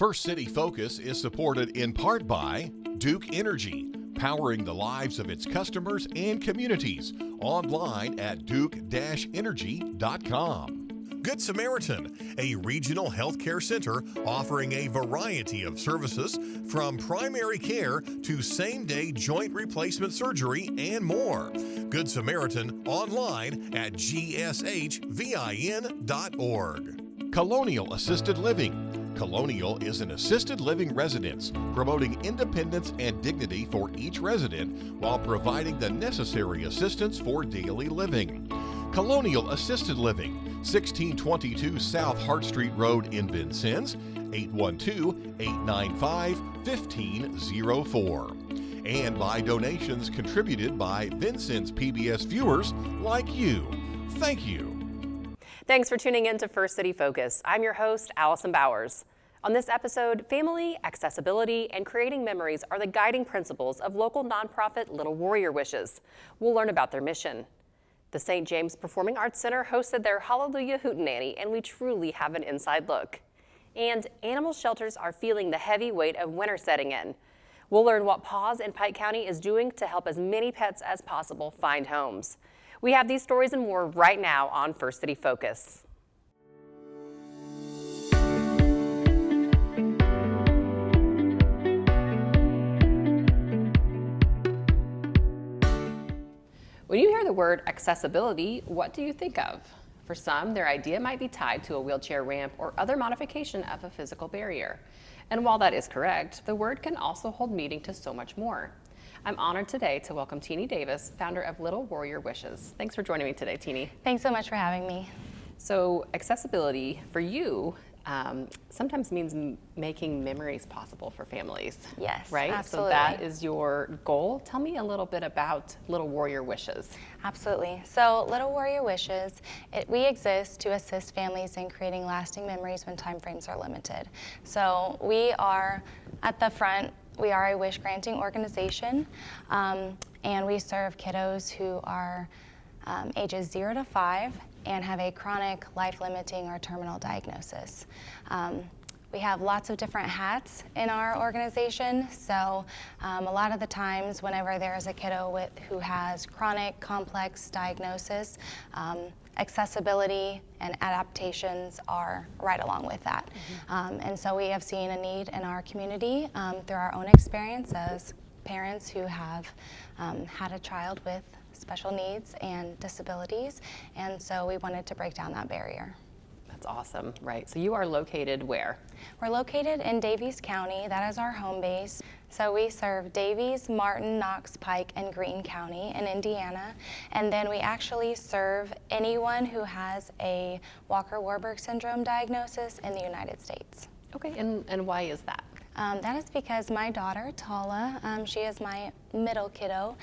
First City Focus is supported in part by Duke Energy, powering the lives of its customers and communities. Online at duke-energy.com. Good Samaritan, a regional healthcare center offering a variety of services from primary care to same-day joint replacement surgery and more. Good Samaritan online at gshvin.org. Colonial Assisted Living. Colonial is an assisted living residence promoting independence and dignity for each resident while providing the necessary assistance for daily living. Colonial Assisted Living, 1622 South Hart Street Road in Vincennes, 812-895-1504. And by donations contributed by Vincennes PBS viewers like you. Thank you. Thanks for tuning in to First City Focus. I'm your host, Allison Bowers. On this episode, family, accessibility, and creating memories are the guiding principles of local nonprofit Little Warrior Wishes. We'll learn about their mission. The St. James Performing Arts Center hosted their Hallelujah Hootenanny, and we truly have an inside look. And animal shelters are feeling the heavy weight of winter setting in. We'll learn what Paws in Pike County is doing to help as many pets as possible find homes. We have these stories and more right now on First City Focus. When you hear the word accessibility, what do you think of? For some, their idea might be tied to a wheelchair ramp or other modification of a physical barrier. And while that is correct, the word can also hold meaning to so much more. I'm honored today to welcome Teeny Davis, founder of Little Warrior Wishes. Thanks for joining me today, Teeny. Thanks so much for having me. So accessibility for you sometimes means making memories possible for families. Yes, right? absolutely. So that is your goal. Tell me a little bit about Little Warrior Wishes. Absolutely. So Little Warrior Wishes, we exist to assist families in creating lasting memories when time frames are limited. So we are at the front. We are a wish granting organization, and we serve kiddos who are ages 0 to 5 and have a chronic, life-limiting, or terminal diagnosis. We have lots of different hats in our organization, so a lot of the times whenever there is a kiddo who has chronic, complex diagnosis, accessibility and adaptations are right along with that. And so we have seen a need in our community through our own experience as parents who have had a child with special needs and disabilities, and so we wanted to break down that barrier. That's awesome, right? So you are located where? We're located in Daviess County. That is our home base. So we serve Daviess, Martin, Knox, Pike, and Greene County in Indiana. And then we actually serve anyone who has a Walker-Warburg syndrome diagnosis in the United States. Okay, and why is that? That is because my daughter, Tala, she is my middle kiddo.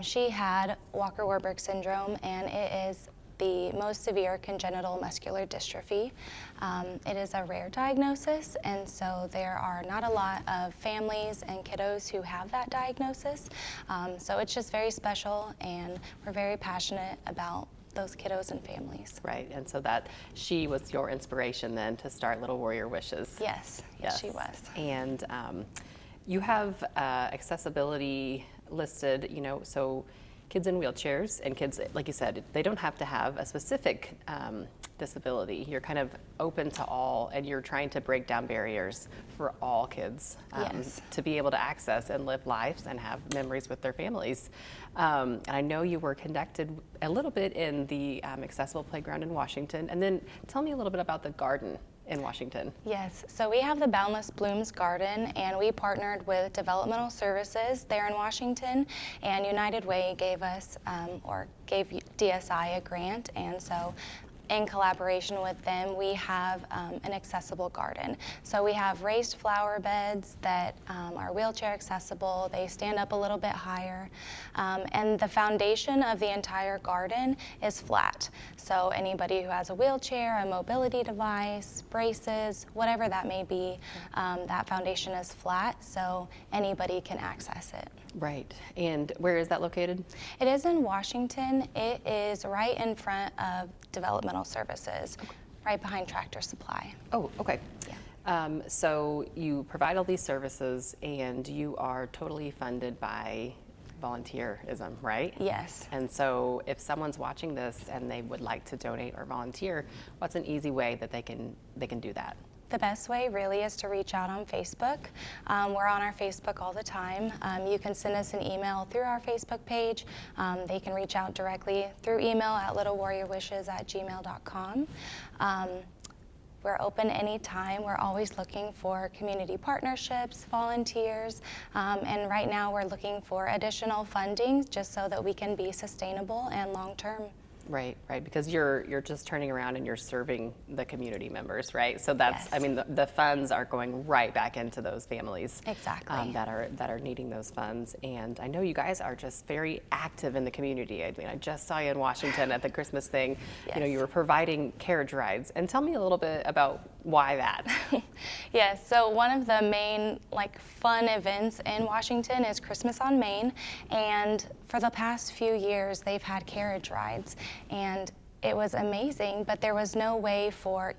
She had Walker-Warburg syndrome, and it is the most severe congenital muscular dystrophy. It is a rare diagnosis, and so there are not a lot of families and kiddos who have that diagnosis. So it's just very special, and we're very passionate about those kiddos and families. Right, and so that she was your inspiration then to start Little Warrior Wishes. Yes, she was. And you have accessibility listed, so kids in wheelchairs and kids, like you said, they don't have to have a specific disability. You're kind of open to all, and you're trying to break down barriers for all kids to be able to access and live lives and have memories with their families. And I know you were conducted a little bit in the accessible playground in Washington. And then tell me a little bit about the garden in Washington. Yes, so we have the Boundless Blooms Garden, and we partnered with Developmental Services there in Washington, and United Way gave us, gave DSI a grant, and so in collaboration with them, we have an accessible garden. So we have raised flower beds that are wheelchair accessible. They stand up a little bit higher. And the foundation of the entire garden is flat. So anybody who has a wheelchair, a mobility device, braces, whatever that may be, that foundation is flat, so anybody can access it. Right, and where is that located? It is in Washington. It is right in front of Developmental Services, right behind Tractor Supply. Oh, okay. Yeah. So you provide all these services and you are totally funded by volunteerism, right? Yes. And so if someone's watching this and they would like to donate or volunteer, what's an easy way that they can do that? The best way really is to reach out on Facebook. We're on our Facebook all the time. You can send us an email through our Facebook page. They can reach out directly through email at littlewarriorwishes@gmail.com. We're open anytime. We're always looking for community partnerships, volunteers, and right now we're looking for additional funding just so that we can be sustainable and long-term. Right, because you're just turning around and you're serving the community members, right? So that's, Yes. I mean, the funds are going right back into those families. Exactly. That are needing those funds. And I know you guys are just very active in the community. I mean, I just saw you in Washington at the Christmas thing. Yes. You know, you were providing carriage rides. And tell me a little bit about why that. Yes, so one of the main fun events in Washington is Christmas on Main, and for the past few years they've had carriage rides, and it was amazing, but there was no way for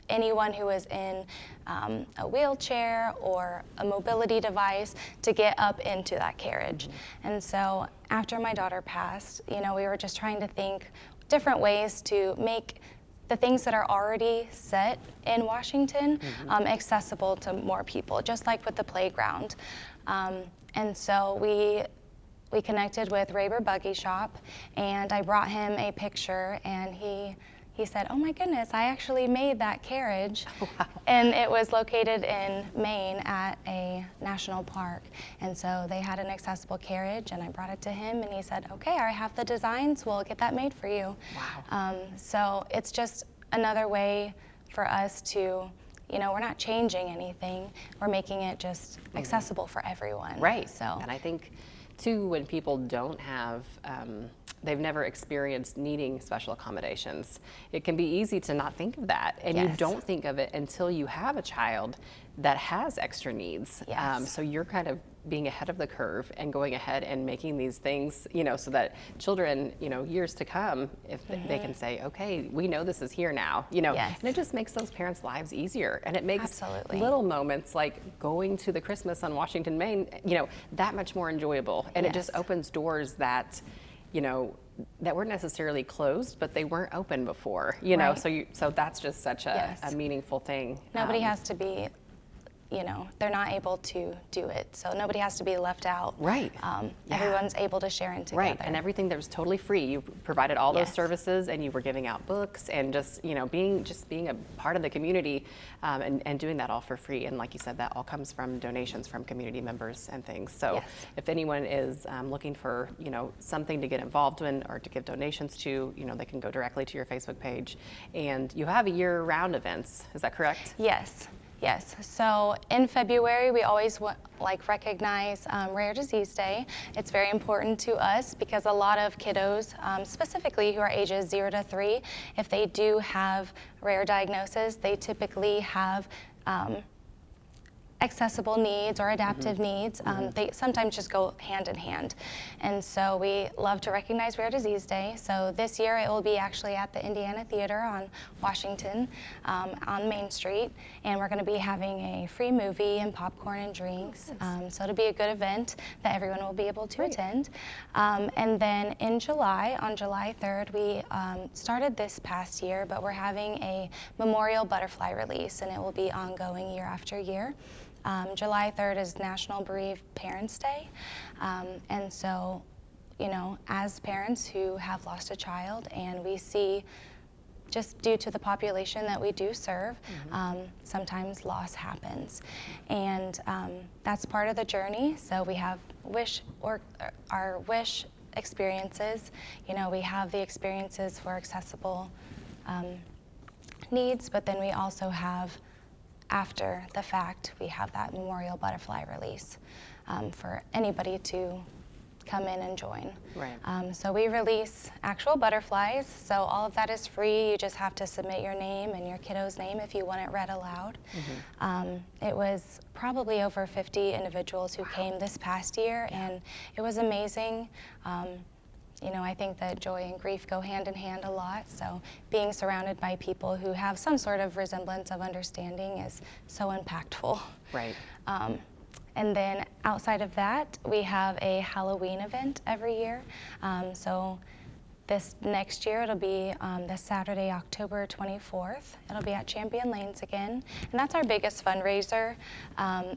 anyone who was in a wheelchair or a mobility device to get up into that carriage. And so after my daughter passed, we were just trying to think different ways to make the things that are already set in Washington accessible to more people, just like with the playground. And so we connected with Raber Buggy Shop, and I brought him a picture, and he said, "Oh my goodness, I actually made that carriage." Wow. And it was located in Maine at a national park. And so they had an accessible carriage, and I brought it to him, and he said, "Okay, I have the designs, we'll get that made for you." Wow. So it's just another way for us to, we're not changing anything, we're making it just accessible for everyone. Right. So. And I think, too, when people don't have, they've never experienced needing special accommodations, it can be easy to not think of that. And you Yes. don't think of it until you have a child that has extra needs. Yes. So you're kind of being ahead of the curve and going ahead and making these things, so that children, years to come, if they can say, okay, we know this is here now, Yes. and it just makes those parents' lives easier. And it makes Absolutely. little moments like going to the Christmas on Washington, Maine, that much more enjoyable. And it just Yes. opens doors that, that weren't necessarily closed, but they weren't open before, Right. so that's just such Yes. a meaningful thing. Nobody has to be, they're not able to do it, so nobody has to be left out. Right. Yeah. Yeah. Everyone's able to share in together. Right, and everything that was totally free. You provided all those Yes. services, and you were giving out books, and just being a part of the community, and doing that all for free. And like you said, that all comes from donations from community members and things. So Yes. if anyone is looking for something to get involved in or to give donations to, they can go directly to your Facebook page. And you have year-round events. Is that correct? Yes. Yes. So in February, we always recognize Rare Disease Day. It's very important to us because a lot of kiddos, specifically who are ages 0 to 3, if they do have rare diagnosis, they typically have accessible needs or adaptive needs. They sometimes just go hand in hand. And so we love to recognize Rare Disease Day. So this year it will be actually at the Indiana Theater on Washington on Main Street. And we're going to be having a free movie and popcorn and drinks. So it'll be a good event that everyone will be able to attend. And then in July, on July 3rd, we started this past year, but we're having a memorial butterfly release, and it will be ongoing year after year. July 3rd is National Bereaved Parents Day. And so, as parents who have lost a child, and we see, just due to the population that we do serve, sometimes loss happens. And that's part of the journey. So we have our wish experiences. We have the experiences for accessible needs, but then we also have, after the fact, we have that memorial butterfly release for anybody to come in and join. Right. So we release actual butterflies, so all of that is free. You just have to submit your name and your kiddo's name if you want it read aloud. It was probably over 50 individuals who came this past year, and it was amazing. I think that joy and grief go hand in hand a lot. So being surrounded by people who have some sort of resemblance of understanding is so impactful. Right. And then outside of that, we have a Halloween event every year. So this next year, it'll be this Saturday, October 24th. It'll be at Champion Lanes again, and that's our biggest fundraiser.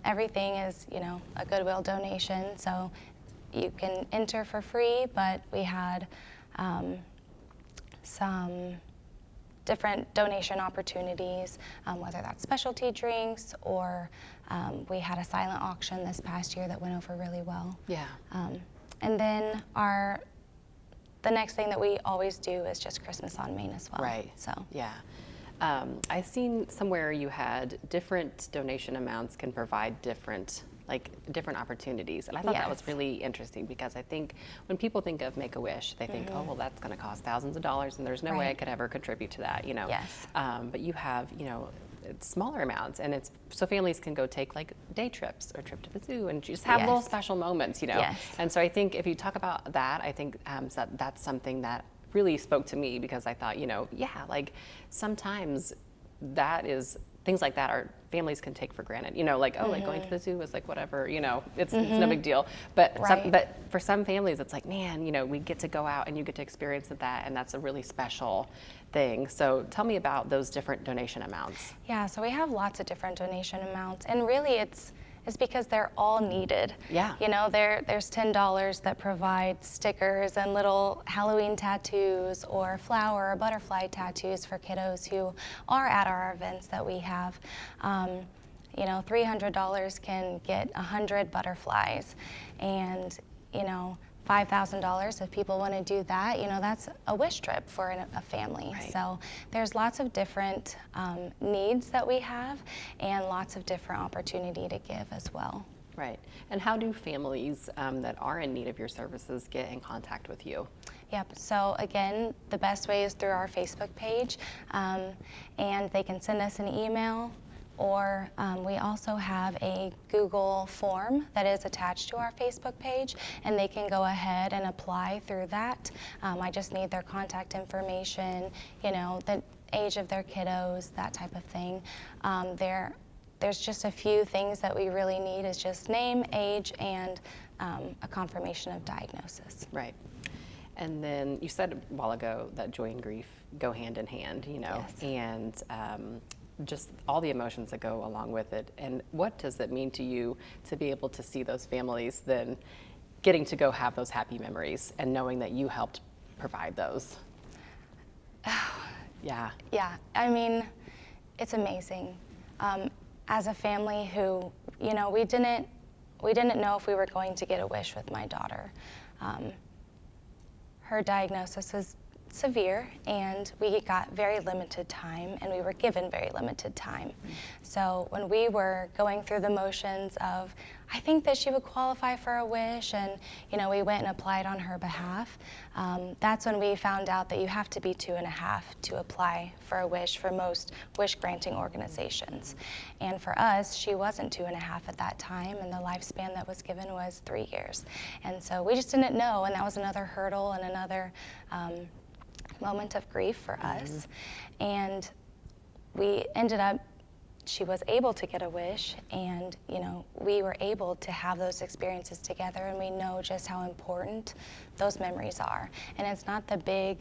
Everything is, a Goodwill donation, so you can enter for free, but we had some different donation opportunities, whether that's specialty drinks or we had a silent auction this past year that went over really well. Yeah. And then the next thing that we always do is just Christmas on Main as well. Right. So yeah. I've seen somewhere you had different donation amounts can provide different opportunities. And I thought that was really interesting because I think when people think of Make-A-Wish, they think, oh, well, that's going to cost thousands of dollars and there's no way I could ever contribute to that, Yes. But you have, it's smaller amounts, and it's so families can go take like day trips or trip to the zoo and just have little special moments, Yes. And so I think if you talk about that, I think that's something that really spoke to me because I thought, like sometimes that is things like that are families can take for granted, like like going to the zoo is like whatever, it's no big deal. But but for some families, it's like, man, we get to go out and you get to experience that, and that's a really special thing. So tell me about those different donation amounts. Yeah, so we have lots of different donation amounts, and really it's because they're all needed. Yeah. There's $10 that provide stickers and little Halloween tattoos or flower or butterfly tattoos for kiddos who are at our events that we have. $300 can get 100 butterflies, and $5,000 if people want to do that, that's a wish trip for a family. Right. So there's lots of different needs that we have and lots of different opportunity to give as well. Right. And how do families that are in need of your services get in contact with you? Yep. So again, the best way is through our Facebook page, and they can send us an email. Or we also have a Google form that is attached to our Facebook page, and they can go ahead and apply through that. I just need their contact information, the age of their kiddos, that type of thing. There's just a few things that we really need is just name, age, and a confirmation of diagnosis. Right. And then you said a while ago that joy and grief go hand in hand, Yes. and just all the emotions that go along with it. And what does it mean to you to be able to see those families then getting to go have those happy memories and knowing that you helped provide those? Yeah. Yeah, I mean, it's amazing. As a family who, we didn't know if we were going to get a wish with my daughter. Her diagnosis is severe, and we got very limited time, and we were given very limited time. So when we were going through the motions of, I think that she would qualify for a wish, and we went and applied on her behalf, that's when we found out that you have to be 2.5 to apply for a wish for most wish granting organizations. And for us, she wasn't 2.5 at that time, and the lifespan that was given was 3 years. And so we just didn't know, and that was another hurdle and another moment of grief for us. And we ended up, she was able to get a wish, and we were able to have those experiences together, and we know just how important those memories are. And it's not the big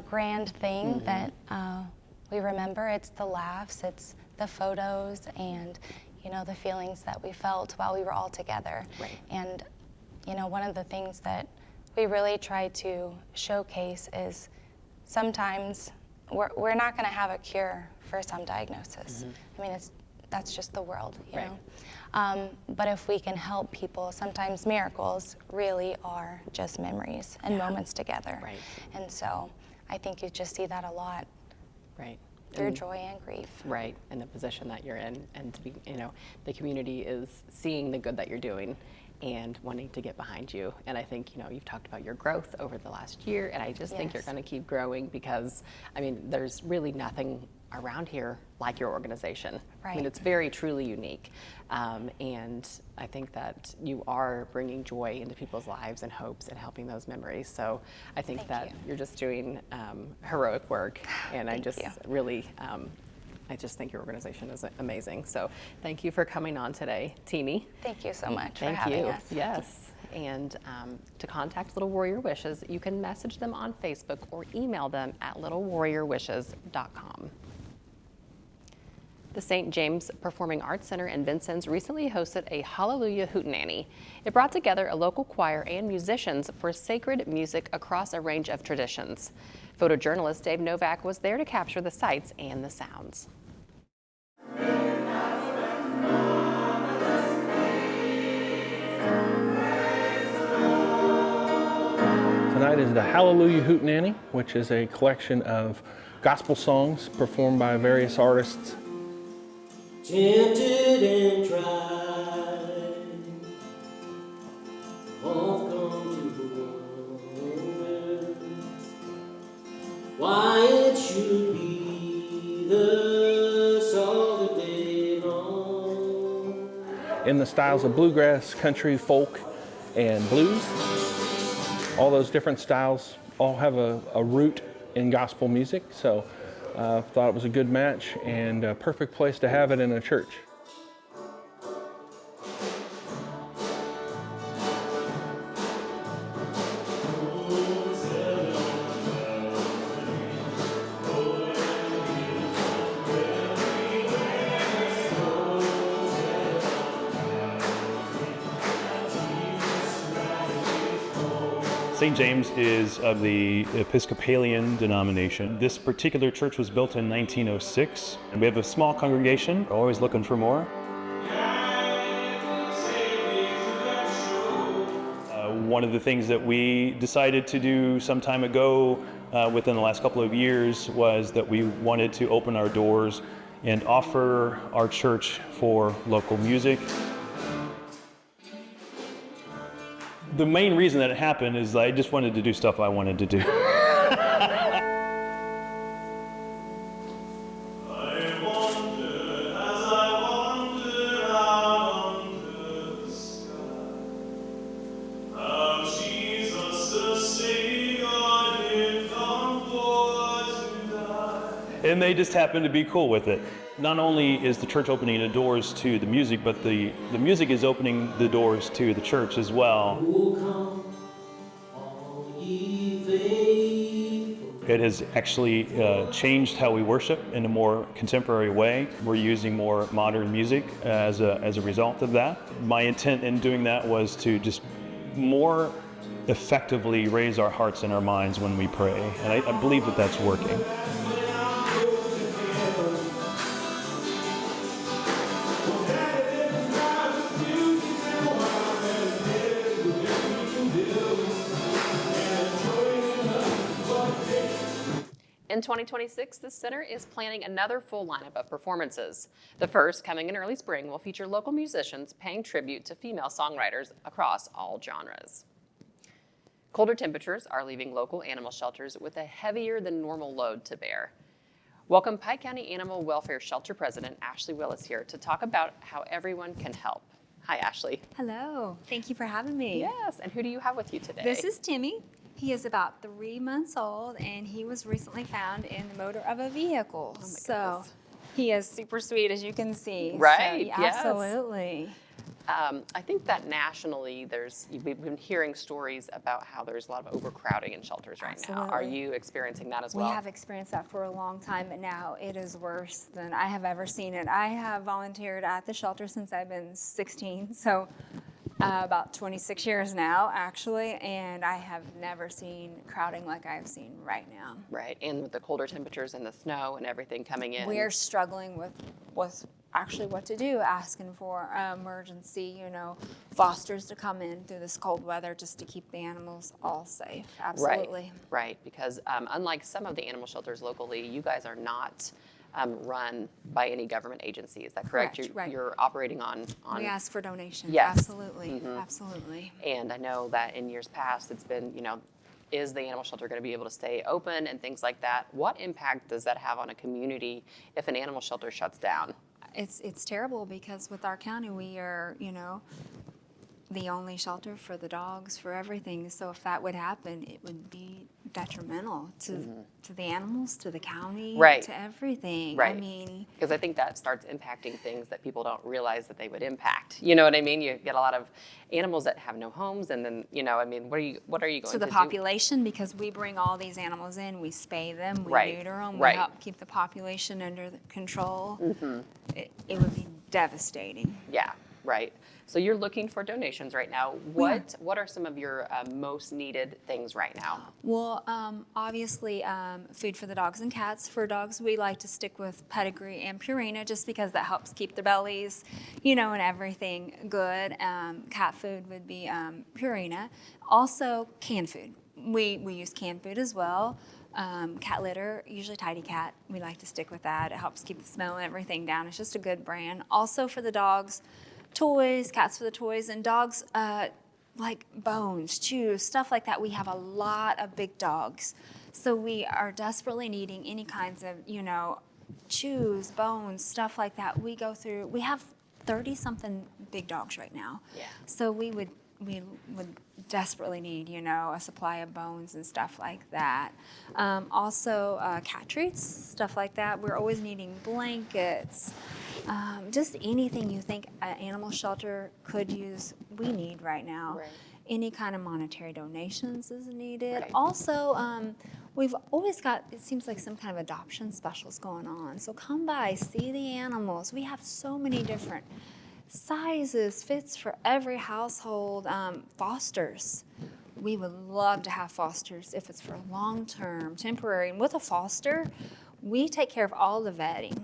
grand thing that we remember. It's the laughs, it's the photos, and the feelings that we felt while we were all together. Right. And one of the things that we really try to showcase is sometimes we're not going to have a cure for some diagnosis. I mean, that's just the world, you know. But if we can help people, sometimes miracles really are just memories and moments together. Right. And so I think you just see that a lot. Right. Through joy and grief. Right, and the position that you're in, and to be, the community is seeing the good that you're doing and wanting to get behind you. And I think, you've talked about your growth over the last year, and I just think you're going to keep growing because, there's really nothing around here like your organization. I mean, Right. it's very truly unique. And I think that you are bringing joy into people's lives and hopes and helping those memories. So I think Thank that you. you're just doing heroic work. And I Thank just you. really, I just think your organization is amazing. So thank you for coming on today, Teeny. Thank you so much for Thank having you. us. Yes. And to contact Little Warrior Wishes, you can message them on Facebook or email them at littlewarriorwishes.com. The St. James Performing Arts Center in Vincennes recently hosted a Hallelujah Hootenanny. It brought together a local choir and musicians for sacred music across a range of traditions. Photojournalist Dave Novak was there to capture the sights and the sounds. Tonight is the Hallelujah Hootenanny, which is a collection of gospel songs performed by various artists. Tempted and tried, all come to wonder why it should be thus all the day long. In the styles of bluegrass, country, folk, and blues. All those different styles all have a root in gospel music, so thought it was a good match and a perfect place to have it in a church. St. James is of the Episcopalian denomination. This particular church was built in 1906, and we have a small congregation, always looking for more. One of the things that we decided to do some time ago, within the last couple of years, was that we wanted to open our doors and offer our church for local music. The main reason that it happened is I just wanted to do stuff I wanted to do. And they just happened to be cool with it. Not only is the church opening the doors to the music, but the music is opening the doors to the church as well. It has actually changed how we worship in a more contemporary way. We're using more modern music as a result of that. My intent in doing that was to just more effectively raise our hearts and our minds when we pray. And I believe that that's working. In 2026, the center is planning another full lineup of performances. The first, coming in early spring, will feature local musicians paying tribute to female songwriters across all genres. Colder temperatures are leaving local animal shelters with a heavier than normal load to bear. Welcome Pike County Animal Welfare Shelter President Ashley Willis here to talk about how everyone can help. Hi, Ashley. Hello, thank you for having me. Yes, and who do you have with you today? This is Timmy. He is about 3 months old and he was recently found in the motor of a vehicle. Oh my so goodness. he is super sweet, as you can see. Right, So, yes. Absolutely. I think that nationally we've been hearing stories about how there's a lot of overcrowding in shelters right now. Are Absolutely. you experiencing that as We well? have experienced that for a long time, but now it is worse than I have ever seen it. I have volunteered at the shelter since I've been 16, so about 26 years now, actually, and I have never seen crowding like I've seen right now. Right, and with the colder temperatures and the snow and everything coming in. We're struggling with actually what to do, asking for emergency, fosters to come in through this cold weather just to keep the animals all safe. Absolutely. Right, because unlike some of the animal shelters locally, you guys are not run by any government agency. Is that correct? Correct, right. You're operating on. We ask for donations. Yes. Absolutely. Absolutely. And I know that in years past, it's been, is the animal shelter going to be able to stay open and things like that? What impact does that have on a community if an animal shelter shuts down? It's terrible because with our county, we are, the only shelter for the dogs, for everything. So if that would happen, it would be detrimental to the animals, to the county, Right. to everything. Right. I mean, Because I think that starts impacting things that people don't realize that they would impact. You know what I mean? You get a lot of animals that have no homes, and then, what are you going to the do? population, because we bring all these animals in, we spay them, we Right. neuter them, Right. we help keep the population under control. It would be devastating. Yeah, right. So you're looking for donations right now. What are some of your most needed things right now? Well, obviously, food for the dogs and cats. For dogs, we like to stick with pedigree and Purina just because that helps keep their bellies, and everything good. Cat food would be Purina. Also, canned food. We use canned food as well. Cat litter, usually Tidy Cat. We like to stick with that. It helps keep the smell and everything down. It's just a good brand. Also for the dogs, toys, cats for the toys, and dogs like bones, chews, stuff like that. We have a lot of big dogs. So we are desperately needing any kinds of, chews, bones, stuff like that. We have 30-something big dogs right now. Yeah. So we would desperately need, a supply of bones and stuff like that. Also, cat treats, stuff like that. We're always needing blankets. Just anything you think an animal shelter could use, we need right now. Right. Any kind of monetary donations is needed. Right. Also, we've always got, it seems like some kind of adoption specials going on. So come by, see the animals. We have so many different sizes, fits for every household. Fosters. We would love to have fosters if it's for long-term, temporary. And with a foster, we take care of all the vetting.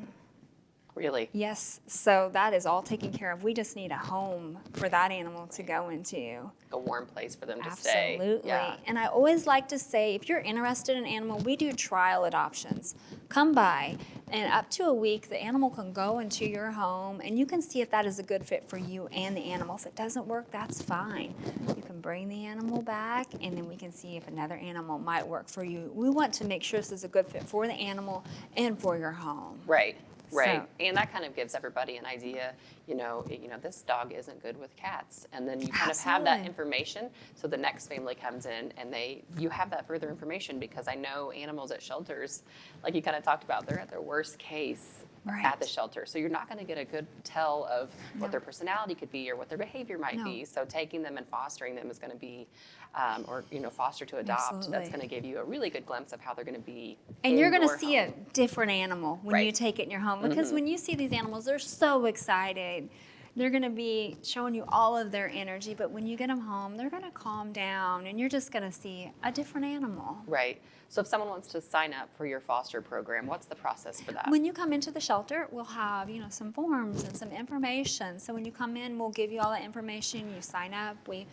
Really? Yes, so that is all taken care of. We just need a home for that animal to go into. A warm place for them to stay. Absolutely. Yeah. And I always like to say, if you're interested in an animal, we do trial adoptions. Come by, and up to a week, the animal can go into your home, and you can see if that is a good fit for you and the animal. If it doesn't work, that's fine. You can bring the animal back, and then we can see if another animal might work for you. We want to make sure this is a good fit for the animal and for your home. Right. Right, So- and that kind of gives everybody an idea, this dog isn't good with cats. And then you kind of have that Absolutely. information, so the next family comes in and you have that further information, because I know animals at shelters, like you kind of talked about, they're at their worst case Right. at the shelter. So you're not going to get a good tell of what their personality could be or what their behavior might No. be. So taking them and fostering them is going to be, foster to adopt, that's Absolutely. going to give you a really good glimpse of how they're going to be. And in you're going to your see home. a different animal when you Right. take it in your home. Because when you see these animals, they're so excited. They're going to be showing you all of their energy. But when you get them home, they're going to calm down. And you're just going to see a different animal. Right. So if someone wants to sign up for your foster program, what's the process for that? When you come into the shelter, we'll have, some forms and some information. So when you come in, we'll give you all that information. You sign up. We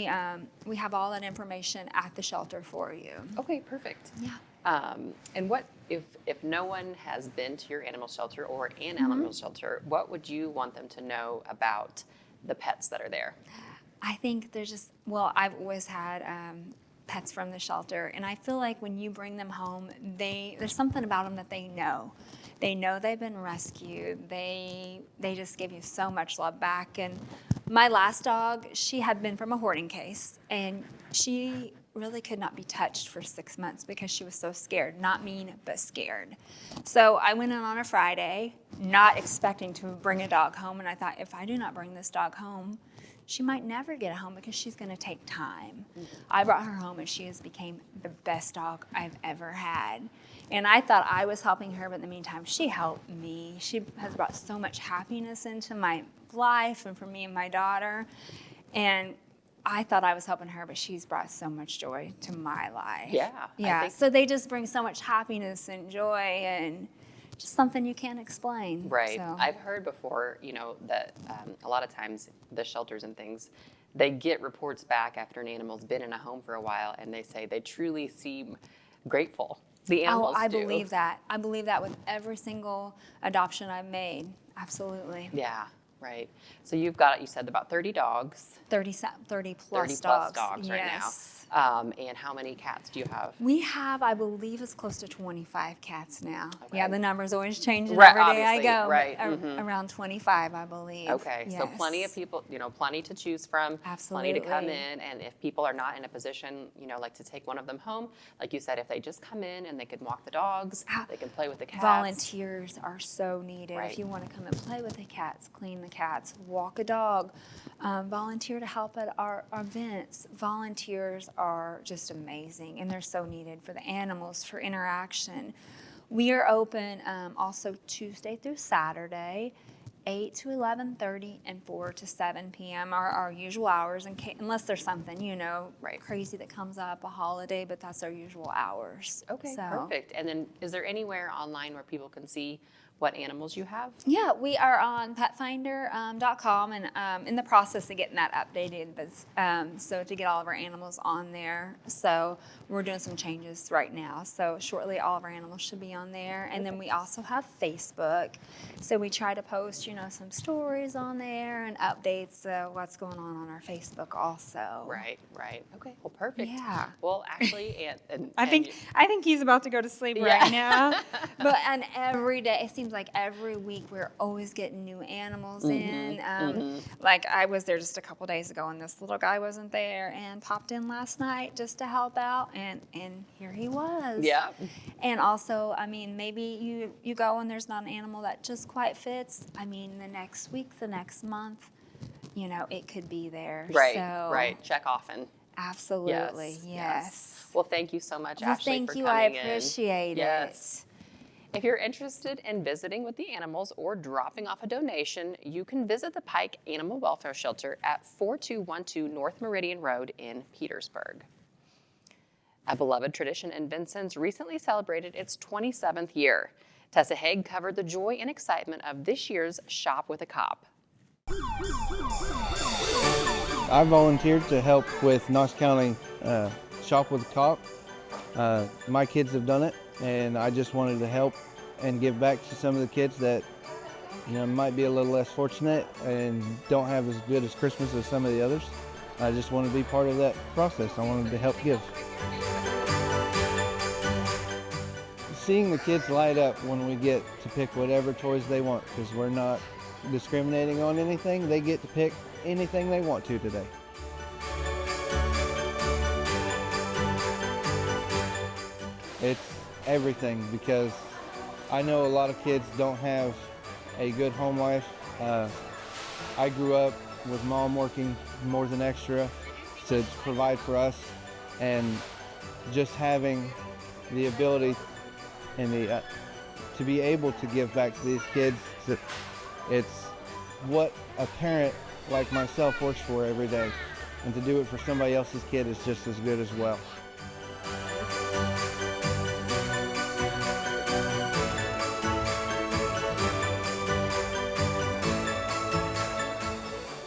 have all that information at the shelter for you. Okay, perfect. Yeah. And what if no one has been to your animal shelter or an animal shelter, what would you want them to know about the pets that are there? I think I've always had pets from the shelter, and I feel like when you bring them home, there's something about them that they know. They know they've been rescued. They just give you so much love back. And my last dog, she had been from a hoarding case, and she really could not be touched for 6 months because she was so scared. Not mean, but scared. So I went in on a Friday, not expecting to bring a dog home, and I thought, if I do not bring this dog home, she might never get home because she's going to take time. I brought her home, and she has become the best dog I've ever had. And I thought I was helping her, but in the meantime, she helped me. She has brought so much happiness into my life and for me and my daughter. And I thought I was helping her, but she's brought so much joy to my life. Yeah, I Yeah. think- So they just bring so much happiness and joy and just something you can't explain. Right. So. I've heard before, that a lot of times the shelters and things, they get reports back after an animal's been in a home for a while, and they say they truly seem grateful. The animals I do. believe that. I believe that with every single adoption I've made. Absolutely. Yeah. Right. So you said about 30 dogs. 30 plus 30 plus dogs. dogs right now. Yes. And how many cats do you have? We have, I believe, it's close to 25 cats now. Okay. Yeah, the number's always changing Right, every day I obviously, go. right, but Around 25, I believe. Okay, so Yes. plenty of people, plenty to choose from. Plenty to come Absolutely. in, and if people are not in a position, like to take one of them home, like you said, if they just come in and they can walk the dogs, they can play with the cats. Volunteers are so needed. Right. If you want to come and play with the cats, clean the cats, walk a dog, volunteer to help at our events. Volunteers are just amazing, and they're so needed for the animals, for interaction. We are open also Tuesday through Saturday, 8 to 11:30 and 4 to 7 p.m. are our usual hours, unless there's something, crazy that comes up, a holiday, but that's our usual hours. Okay, So- perfect. And then is there anywhere online where people can see what animals you have? Yeah, we are on petfinder.com and in the process of getting that updated, but so to get all of our animals on there. So we're doing some changes right now. So shortly all of our animals should be on there. And then we also have Facebook. So we try to post, some stories on there and updates what's going on our Facebook also. Right. Okay, well, perfect. Yeah. Well, actually, and I think he's about to go to sleep right now. And every day, it seems like every week we're always getting new animals in. Like I was there just a couple days ago, and this little guy wasn't there, and popped in last night just to help out, and here he was. Yeah. And also, maybe you go and there's not an animal that just quite fits. The next week, the next month, it could be there. Right, So, right. Check often. Absolutely, yes. Well, thank you so much, Well, Ashley, thank for you. coming I in. appreciate Yes. If you're interested in visiting with the animals or dropping off a donation, you can visit the Pike Animal Welfare Shelter at 4212 North Meridian Road in Petersburg. A beloved tradition in Vincennes recently celebrated its 27th year. Tessa Haig covered the joy and excitement of this year's Shop with a Cop. I volunteered to help with Knox County Shop with a Cop. My kids have done it, and I just wanted to help and give back to some of the kids that might be a little less fortunate and don't have as good as Christmas as some of the others. I just wanted to be part of that process. I wanted to help give. Seeing the kids light up when we get to pick whatever toys they want, because we're not discriminating on anything. They get to pick anything they want to today. It's everything, because I know a lot of kids don't have a good home life. I grew up with mom working more than extra to provide for us, and just having the ability and to be able to give back to these kids, it's what a parent like myself works for every day, and to do it for somebody else's kid is just as good as well.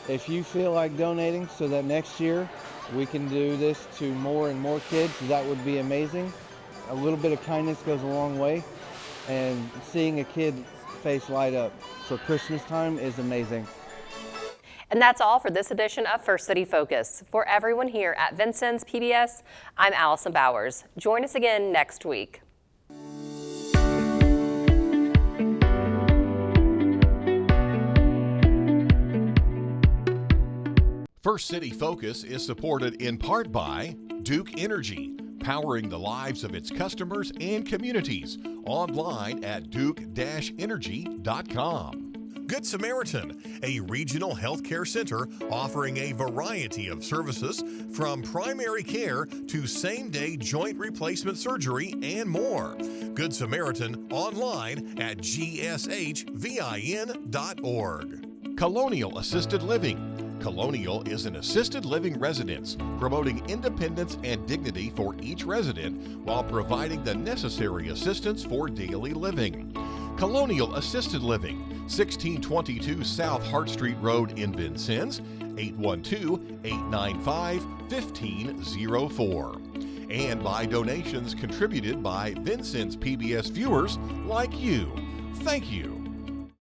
If you feel like donating so that next year we can do this to more and more kids, that would be amazing. A little bit of kindness goes a long way, and seeing a kid face light up for Christmas time is amazing. And that's all for this edition of First City Focus. For everyone here at Vincennes PBS, I'm Allison Bowers. Join us again next week. First City Focus is supported in part by Duke Energy, powering the lives of its customers and communities. Online at duke-energy.com. Good Samaritan, a regional healthcare center offering a variety of services from primary care to same-day joint replacement surgery and more. Good Samaritan online at gshvin.org. Colonial Assisted Living. Colonial is an assisted living residence, promoting independence and dignity for each resident while providing the necessary assistance for daily living. Colonial Assisted Living, 1622 South Hart Street Road in Vincennes, 812-895-1504. And by donations contributed by Vincennes PBS viewers like you. Thank you.